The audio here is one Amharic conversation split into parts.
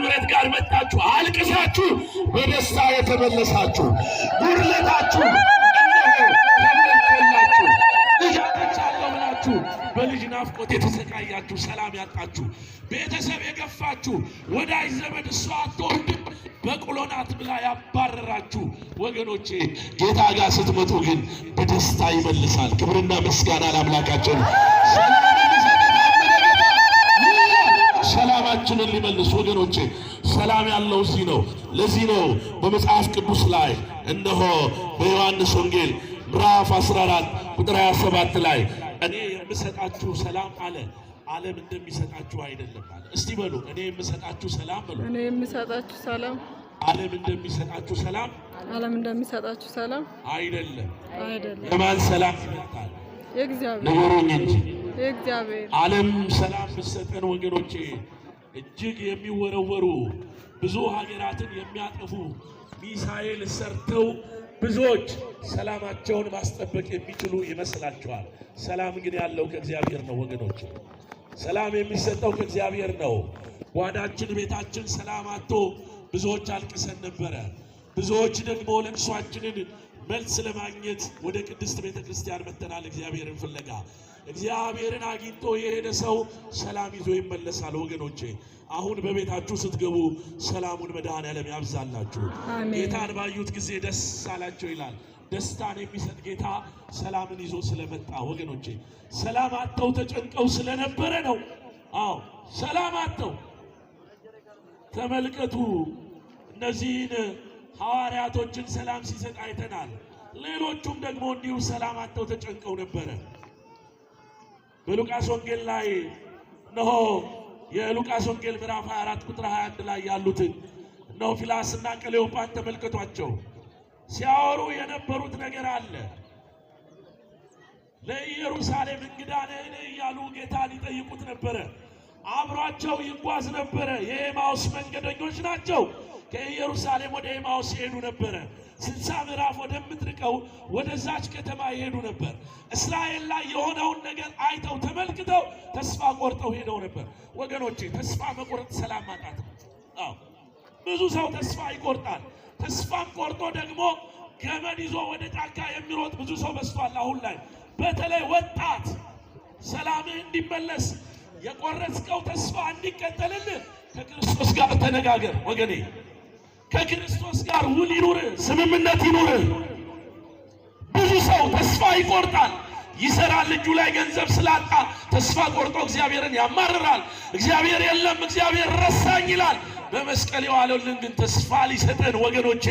ምሕረት ጋር መጣችሁ አልቅሳችሁ በደስታ የተመለሳችሁ ጉድለታችሁ ተመልከላችሁ ልጅ አጥቻለሁ ብላችሁ በልጅ ናፍቆት የተሰቃያችሁ ሰላም ያጣችሁ ቤተሰብ የገፋችሁ ወዳጅ ዘመድ እሷ አትወልድም በቆሎ ናት ብላ ያባረራችሁ ወገኖቼ ጌታ ጋር ስትመጡ ግን በደስታ ይመልሳል። ክብርና ምስጋና ለአምላካችን። ሰላማችንን ሊመልስ ወገኖቼ ሰላም ያለው እዚህ ነው። ለዚህ ነው በመጽሐፍ ቅዱስ ላይ እነሆ በዮሐንስ ወንጌል ምዕራፍ 14 ቁጥር 27 ላይ እኔ የምሰጣችሁ ሰላም አለ ዓለም እንደሚሰጣችሁ አይደለም አለ። እስቲ በሉ እኔ የምሰጣችሁ ሰላም በሉ። እኔ የምሰጣችሁ ሰላም ዓለም እንደሚሰጣችሁ ሰላም እንደሚሰጣችሁ ሰላም አይደለም። የማን ሰላም ይመጣል? የእግዚአብሔር ነገሩኝ እንጂ የእግዚአብሔር። ዓለም ሰላም ብትሰጠን ወገኖቼ እጅግ የሚወረወሩ ብዙ ሀገራትን የሚያጠፉ ሚሳኤል ሰርተው ብዙዎች ሰላማቸውን ማስጠበቅ የሚችሉ ይመስላችኋል። ሰላም ግን ያለው ከእግዚአብሔር ነው ወገኖቼ። ሰላም የሚሰጠው ከእግዚአብሔር ነው። ጓዳችን ቤታችን ሰላም አጥቶ ብዙዎች አልቅሰን ነበረ። ብዙዎች ደግሞ ለቅሷችንን መልስ ለማግኘት ወደ ቅድስት ቤተክርስቲያን መተናል እግዚአብሔርን ፍለጋ። እግዚአብሔርን አግኝቶ የሄደ ሰው ሰላም ይዞ ይመለሳል ወገኖቼ። አሁን በቤታችሁ ስትገቡ ሰላሙን መድኃኔዓለም ያብዛላችሁ። ጌታን ባዩት ጊዜ ደስ አላቸው ይላል። ደስታን የሚሰጥ ጌታ ሰላምን ይዞ ስለመጣ ወገኖቼ ሰላም አጥተው ተጨንቀው ስለነበረ ነው። አዎ ሰላም አጥተው ተመልከቱ። እነዚህን ሐዋርያቶችን ሰላም ሲሰጥ አይተናል። ሌሎቹም ደግሞ እንዲሁ ሰላም አጥተው ተጨንቀው ነበረ። በሉቃስ ወንጌል ላይ እነሆ የሉቃስ ወንጌል ምዕራፍ 24 ቁጥር 21 ላይ ያሉትን እነሆ ፊላስና ቀሌዮጳን ተመልከቷቸው። ሲያወሩ የነበሩት ነገር አለ። ለኢየሩሳሌም እንግዳ ነህን እያሉ ጌታን ይጠይቁት ነበረ። አብሯቸው ይጓዝ ነበረ። የኤማውስ መንገደኞች ናቸው። ከኢየሩሳሌም ወደ ኤማውስ ይሄዱ ነበረ። 60 ምዕራፍ ወደምትርቀው ወደዛች ከተማ ይሄዱ ነበር። እስራኤል ላይ የሆነውን ነገር አይተው ተመልክተው ተስፋ ቆርጠው ሄደው ነበር። ወገኖቼ ተስፋ መቁረጥ ሰላም ማጣት ነው። አዎ ብዙ ሰው ተስፋ ይቆርጣል። ተስፋም ቆርጦ ደግሞ ገመድ ይዞ ወደ ጫካ የሚሮጥ ብዙ ሰው በዝቷል። አሁን ላይ በተለይ ወጣት ሰላምህ እንዲመለስ የቆረጥከው ተስፋ እንዲቀጠልልህ ከክርስቶስ ጋር ተነጋገር ወገኔ። ከክርስቶስ ጋር ውል ይኑር፣ ስምምነት ይኑር። ብዙ ሰው ተስፋ ይቆርጣል። ይሰራል፣ እጁ ላይ ገንዘብ ስላጣ ተስፋ ቆርጦ እግዚአብሔርን ያማርራል። እግዚአብሔር የለም፣ እግዚአብሔር ረሳኝ ይላል። በመስቀል የዋለልን ግን ተስፋ ሊሰጠን ወገኖቼ፣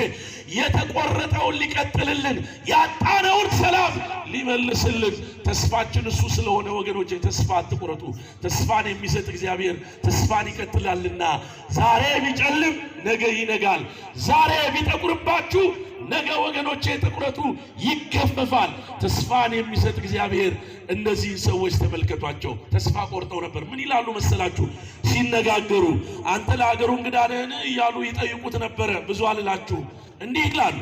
የተቆረጠውን ሊቀጥልልን፣ ያጣነውን ሰላም ሊመልስልን ተስፋችን እሱ ስለሆነ ወገኖቼ ተስፋ አትቁረጡ። ተስፋን የሚሰጥ እግዚአብሔር ተስፋን ይቀጥላልና። ዛሬ ቢጨልም ነገ ይነጋል። ዛሬ ቢጠቁርባችሁ ነገ ወገኖቼ ጥቁረቱ ይገፈፋል። ተስፋን የሚሰጥ እግዚአብሔር እነዚህ ሰዎች ተመልከቷቸው። ተስፋ ቆርጠው ነበር። ምን ይላሉ መሰላችሁ? ሲነጋገሩ አንተ ለሀገሩ እንግዳ ነህን እያሉ ይጠይቁት ነበረ። ብዙ አልላችሁ እንዲህ ይላሉ፣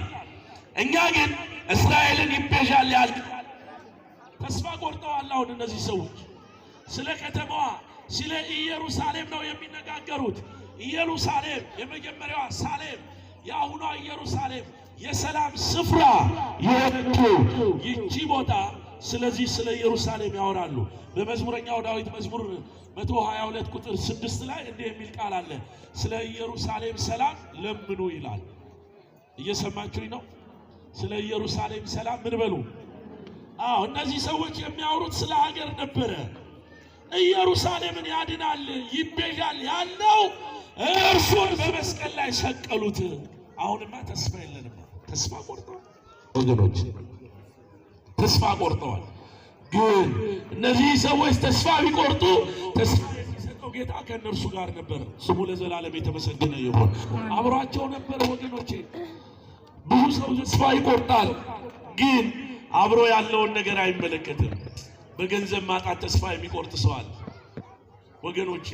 እኛ ግን እስራኤልን ይቤዣል ያልክ። ተስፋ ቆርጠዋል። አሁን እነዚህ ሰዎች ስለ ከተማዋ ስለ ኢየሩሳሌም ነው የሚነጋገሩት። ኢየሩሳሌም የመጀመሪያዋ ሳሌም፣ የአሁኗ ኢየሩሳሌም የሰላም ስፍራ የሆነችው ይቺ ቦታ። ስለዚህ ስለ ኢየሩሳሌም ያወራሉ። በመዝሙረኛው ዳዊት መዝሙር 122 ቁጥር 6 ላይ እንዲህ የሚል ቃል አለ፣ ስለ ኢየሩሳሌም ሰላም ለምኑ ይላል። እየሰማችሁኝ ነው? ስለ ኢየሩሳሌም ሰላም ምን በሉ? አዎ እነዚህ ሰዎች የሚያወሩት ስለ ሀገር ነበረ። ኢየሩሳሌምን ያድናል ይቤዣል ያለው እርሱን በመስቀል ላይ ሰቀሉት። አሁንማ ተስፋ የለንም። ተስፋ ቆርጠዋል ወገኖች፣ ተስፋ ቆርጠዋል። ግን እነዚህ ሰዎች ተስፋ ቢቆርጡ ተስፋ የሚሰጠው ጌታ ከእነርሱ ጋር ነበር። ስሙ ለዘላለም የተመሰገነ ይሁን። አብሯቸው ነበር ወገኖቼ። ብዙ ሰው ተስፋ ይቆርጣል፣ ግን አብሮ ያለውን ነገር አይመለከትም። በገንዘብ ማጣት ተስፋ የሚቆርጥ ሰው አለ ወገኖቼ።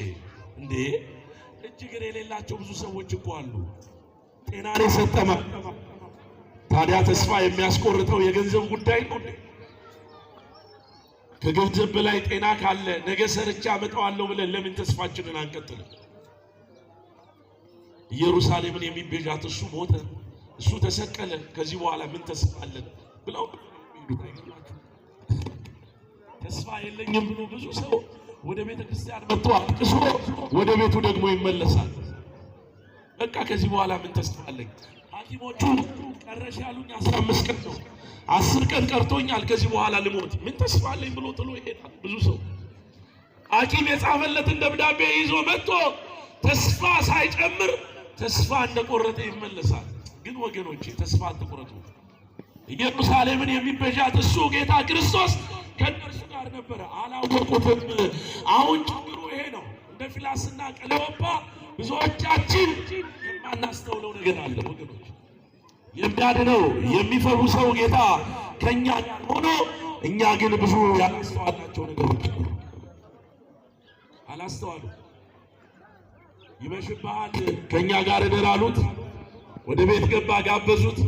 እንዴ እጅግር የሌላቸው ብዙ ሰዎች እኮ አሉ። ጤናን የሰጠማ ታዲያ ተስፋ የሚያስቆርጠው የገንዘብ ጉዳይ ነው። ከገንዘብ በላይ ጤና ካለ ነገ ሰርቻ አመጣዋለሁ ብለን ለምን ተስፋችንን አንቀጥልም? ኢየሩሳሌምን የሚቤዣት እሱ ሞተ፣ እሱ ተሰቀለ፣ ከዚህ በኋላ ምን ተስፋ አለን ብለው ተስፋ የለኝም ብሎ ብዙ ሰው ወደ ቤተ ክርስቲያን መጥቶ አልቅሶ ወደ ቤቱ ደግሞ ይመለሳል። በቃ ከዚህ በኋላ ምን ተስፋ አለኝ? ሐኪሞቹ ቀረሽ ያሉኝ 15 ቀን ነው፣ 10 ቀን ቀርቶኛል፣ ከዚህ በኋላ ልሞት፣ ምን ተስፋ አለኝ ብሎ ጥሎ ይሄዳል። ብዙ ሰው ሐኪም የጻፈለትን ደብዳቤ ይዞ መጥቶ ተስፋ ሳይጨምር ተስፋ እንደቆረጠ ይመለሳል። ግን ወገኖቼ ተስፋ አትቁረጡ። ኢየሩሳሌምን የሚቤዣት እሱ ጌታ ክርስቶስ ከእነርሱ ጋር ነበረ፣ አላወቁትም። አሁን ችግሩ ይሄ ነው። እንደ ፊላስና ቀለዮጳ ብዙዎቻችን የማናስተውለው ነገር አለ ወገኖች። የሚያድነው የሚፈውሰው ጌታ ከኛ ጋር ሆኖ እኛ ግን ብዙ ያላስተዋልናቸው ነገሮች አላስተዋሉ። ይመሽብሃል ከኛ ጋር እደር አሉት። ወደ ቤት ገባ፣ ጋበዙት።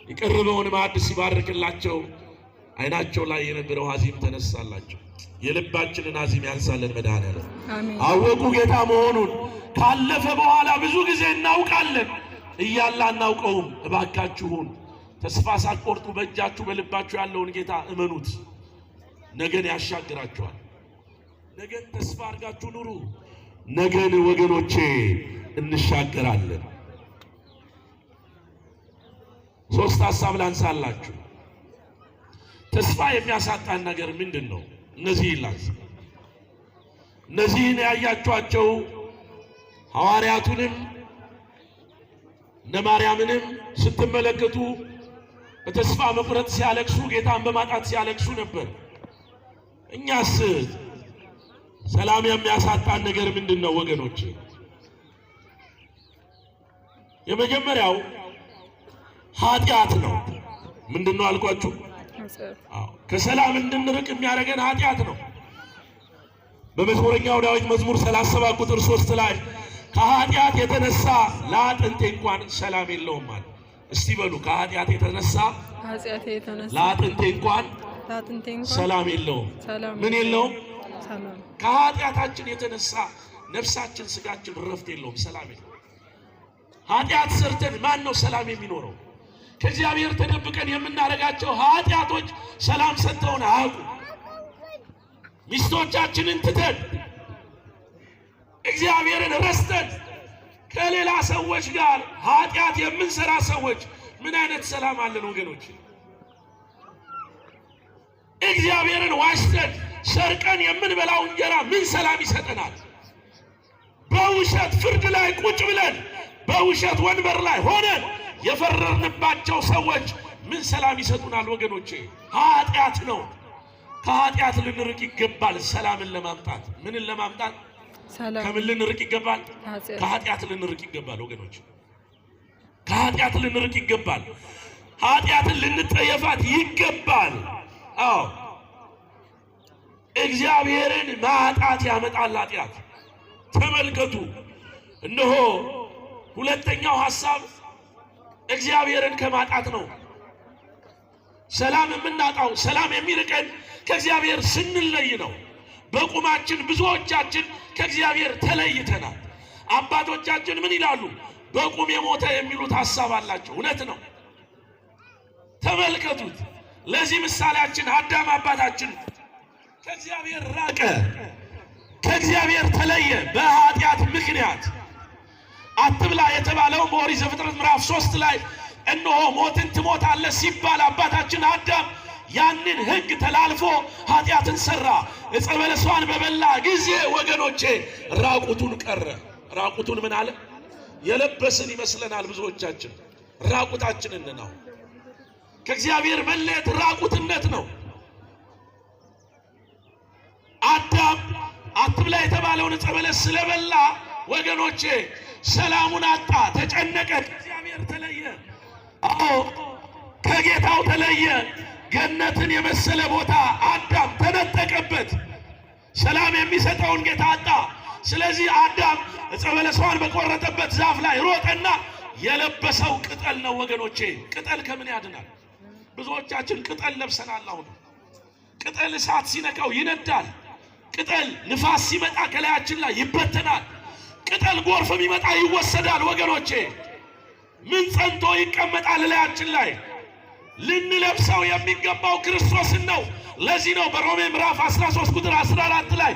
የቀረበውን ማዕድ ሲባርክላቸው አይናቸው ላይ የነበረው ሐዘን ተነሳላቸው። የልባችንን ሐዘን ያንሳልን መድኃኔዓለም። አወቁ ጌታ መሆኑን። ካለፈ በኋላ ብዙ ጊዜ እናውቃለን እያለ አናውቀውም። እባካችሁን ተስፋ ሳትቆርጡ በእጃችሁ በልባችሁ ያለውን ጌታ እመኑት። ነገን ያሻግራችኋል። ነገን ተስፋ አድርጋችሁ ኑሩ። ነገን ወገኖቼ እንሻገራለን። ሶስት ሐሳብ ላንሳላችሁ። ተስፋ የሚያሳጣን ነገር ምንድን ነው? እነዚህ ላንሳ። እነዚህን ያያችኋቸው ሐዋርያቱንም እነ ማርያምንም ስትመለከቱ በተስፋ መቁረጥ ሲያለቅሱ፣ ጌታን በማጣት ሲያለቅሱ ነበር። እኛስ ሰላም የሚያሳጣን ነገር ምንድን ነው ወገኖች? የመጀመሪያው ኃጢአት ነው። ምንድን ነው አልኳችሁ? ከሰላም እንድንርቅ የሚያደርገን ኃጢአት ነው። በመዝሙረኛው ዳዊት መዝሙር 37 ቁጥር 3 ላይ ከኃጢአት የተነሳ ለአጥንቴ እንኳን ሰላም የለውም ማለት። እስቲ በሉ ከኃጢአት የተነሳ ለአጥንቴ እንኳን ሰላም የለውም። ምን የለውም? ከኃጢአታችን የተነሳ ነፍሳችን ስጋችን ረፍት የለውም፣ ሰላም የለውም። ኃጢአት ሰርተን ማን ነው ሰላም የሚኖረው? ከእግዚአብሔር ተደብቀን የምናደርጋቸው ኃጢአቶች ሰላም ሰጥተውን አያውቁ። ሚስቶቻችንን ትተን እግዚአብሔርን ረስተን ከሌላ ሰዎች ጋር ኃጢአት የምንሰራ ሰዎች ምን አይነት ሰላም አለን ወገኖች? እግዚአብሔርን ዋሽተን ሰርቀን የምንበላው እንጀራ ምን ሰላም ይሰጠናል? በውሸት ፍርድ ላይ ቁጭ ብለን በውሸት ወንበር ላይ ሆነን የፈረርንባቸው ሰዎች ምን ሰላም ይሰጡናል ወገኖቼ? ኃጢአት ነው። ከኃጢአት ልንርቅ ይገባል። ሰላምን ለማምጣት ምንን ለማምጣት? ከምን ልንርቅ ይገባል? ከኃጢአት ልንርቅ ይገባል ወገኖች። ከኃጢአት ልንርቅ ይገባል። ኃጢአትን ልንጠየፋት ይገባል። አዎ እግዚአብሔርን ማጣት ያመጣል ኃጢአት። ተመልከቱ። እነሆ ሁለተኛው ሐሳብ እግዚአብሔርን ከማጣት ነው። ሰላም የምናጣው ሰላም የሚርቀን ከእግዚአብሔር ስንለይ ነው። በቁማችን ብዙዎቻችን ከእግዚአብሔር ተለይተናል። አባቶቻችን ምን ይላሉ? በቁም የሞተ የሚሉት ሐሳብ አላቸው። እውነት ነው። ተመልከቱት። ለዚህ ምሳሌያችን አዳም አባታችን ከእግዚአብሔር ራቀ፣ ከእግዚአብሔር ተለየ በኃጢአት ምክንያት። አትብላ የተባለው በኦሪት ዘፍጥረት ምዕራፍ 3 ላይ እነሆ ሞትን ትሞታለህ ሲባል አባታችን አዳም ያንን ሕግ ተላልፎ ኃጢአትን ሰራ። ዕፀ በለሷን በበላ ጊዜ ወገኖቼ ራቁቱን ቀረ። ራቁቱን ምን አለ? የለበስን ይመስለናል ብዙዎቻችን። ራቁታችንን ነው። ከእግዚአብሔር መለየት ራቁትነት ነው። አዳም አትብላ የተባለውን ዕፀ በለስ ስለበላ ወገኖቼ ሰላሙን አጣ፣ ተጨነቀ፣ ከእግዚአብሔር ተለየ። አዎ ከጌታው ተለየ። ገነትን የመሰለ ቦታ አዳም ተነጠቀበት። ሰላም የሚሰጠውን ጌታ አጣ። ስለዚህ አዳም ዕፀ በለሷን በቆረጠበት ዛፍ ላይ ሮጠና የለበሰው ቅጠል ነው ወገኖቼ። ቅጠል ከምን ያድናል? ብዙዎቻችን ቅጠል ለብሰናል። አሁን ቅጠል እሳት ሲነካው ይነዳል። ቅጠል ንፋስ ሲመጣ ከላያችን ላይ ይበተናል። ቅጠል ጎርፍ ቢመጣ ይወሰዳል ወገኖቼ። ምን ጸንቶ ይቀመጣል ላያችን ላይ? ልንለብሰው የሚገባው ክርስቶስን ነው። ለዚህ ነው በሮሜ ምዕራፍ 13 ቁጥር 14 ላይ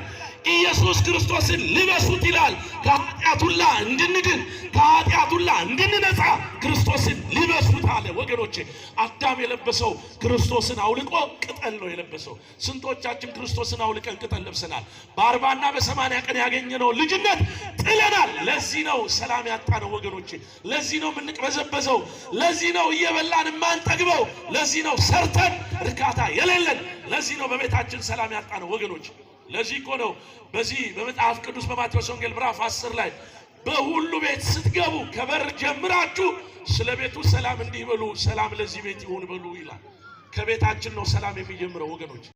ኢየሱስ ክርስቶስን ልበሱት ይላል። ከኃጢአት ሁሉ እንድንድን ከኃጢአት ሁሉ እንድንነጻ ክርስቶስን ልበሱት አለ ወገኖቼ። አዳም የለበሰው ክርስቶስን አውልቆ ቅጠል ነው የለበሰው። ስንቶቻችን ክርስቶስን አውልቀን ቅጠል ለብሰናል? በ40 እና በ80 ቀን ያገኘነው ልጅነት ጥለናል። ለዚህ ነው ሰላም ያጣነው ወገኖቼ። ለዚህ ነው የምንቅበዘበዘው። ለዚህ ነው እየበላን የማንጠግበው። ለዚህ ነው ሰርተን እርካታ የሌለን። ለዚህ ነው በቤታችን ሰላም ያጣነው ወገኖቼ። ለዚህ እኮ ነው በዚህ በመጽሐፍ ቅዱስ በማቴዎስ ወንጌል ምዕራፍ 10 ላይ በሁሉ ቤት ስትገቡ ከበር ጀምራችሁ ስለ ቤቱ ሰላም እንዲህ በሉ፣ ሰላም ለዚህ ቤት ይሁን በሉ ይላል። ከቤታችን ነው ሰላም የሚጀምረው ወገኖች።